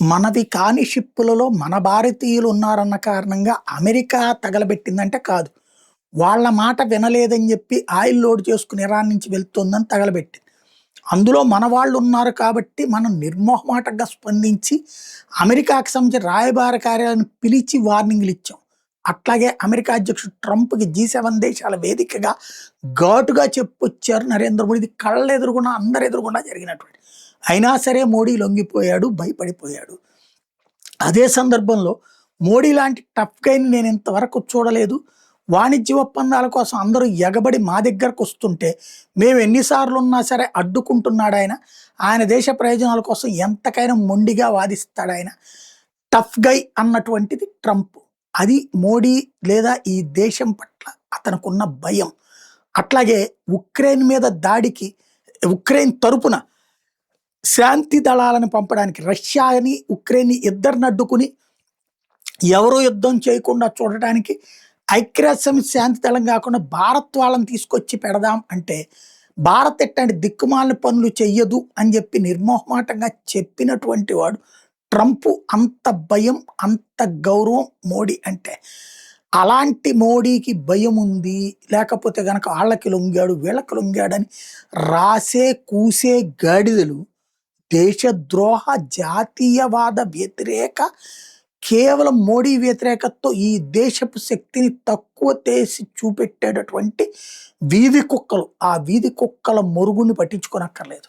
మనవి కాని షిప్పులలో మన భారతీయులు ఉన్నారన్న కారణంగా అమెరికా తగలబెట్టిందంటే కాదు. వాళ్ళ మాట వినలేదని జెప్పి ఆయిల్ లోడ్ చేసుకొని ఇరాన్ నుంచి వెళ్తుందని తగలబెట్టింది. అందులో మన వాళ్ళు ఉన్నారు కాబట్టి మనం నిర్మోహమాటంగా స్పందించి అమెరికాకి సంబంధించిన రాయబార కార్యాలను పిలిచి వార్నింగ్‌లు ఇచ్చాం. అట్లాగే అమెరికా అధ్యక్షుడు ట్రంప్‌కి G7 దేశాల వేదికగా ఘాటుగా చెప్పొచ్చారు నరేంద్ర మోడీ. ఇది కళ్ళెదురుగుండా అందరి ఎదురుగుండా జరిగినటువంటి. అయినా సరే మోడీ లొంగిపోయాడు, భయపడిపోయాడు. అదే సందర్భంలో మోడీ లాంటి టఫ్ గైని నేను ఇంతవరకు చూడలేదు. వాణిజ్య ఒప్పందాల కోసం అందరూ ఎగబడి మా దగ్గరకొస్తుంటే, మేము ఎన్నిసార్లు ఉన్నా సరే అడ్డుకుంటున్నాడాయన. ఆయన దేశ ప్రయోజనాల కోసం ఎంతకైనా మొండిగా వాదిస్తాడాయన. టఫ్ గై అన్నటువంటిది ట్రంప్. అది మోడీ లేదా ఈ దేశం పట్ల అతనుకున్న భయం. అట్లాగే ఉక్రెయిన్ మీద దాడికి ఉక్రెయిన్ తరపున శాంతి దళాలను పంపడానికి రష్యాని, ఉక్రెయిన్‌ని ఇద్దరిని అడ్డుకుని ఎవరు యుద్ధం చేయకుండా చూడటానికి ఐక్యరాజ్యసమితి శాంతి దళం కాకుండా భారత్ వాళ్ళని తీసుకొచ్చి పెడదాం అంటే, భారత్ ఎట్లాంటి దిక్కుమాలిన పనులు చెయ్యదు అని చెప్పి నిర్మోహమాటంగా చెప్పినటువంటి వాడు ట్రంప్. అంత భయం, అంత గౌరవం మోడీ అంటే. అలాంటి మోడీకి భయం ఉంది, లేకపోతే గనక ఆళ్ళకి లొంగాడు, వీళ్ళకి లొంగాడని రాసే, కూసే గాడిదలు దేశద్రోహ, జాతీయవాద వ్యతిరేక, కేవలం మోడీ వ్యతిరేకతతో ఈ దేశపు శక్తిని తక్కువ చేసి చూపెట్టేటటువంటి వీధి కుక్కలు. ఆ వీధి కుక్కల మొరుగుని పట్టించుకోనక్కర్లేదు.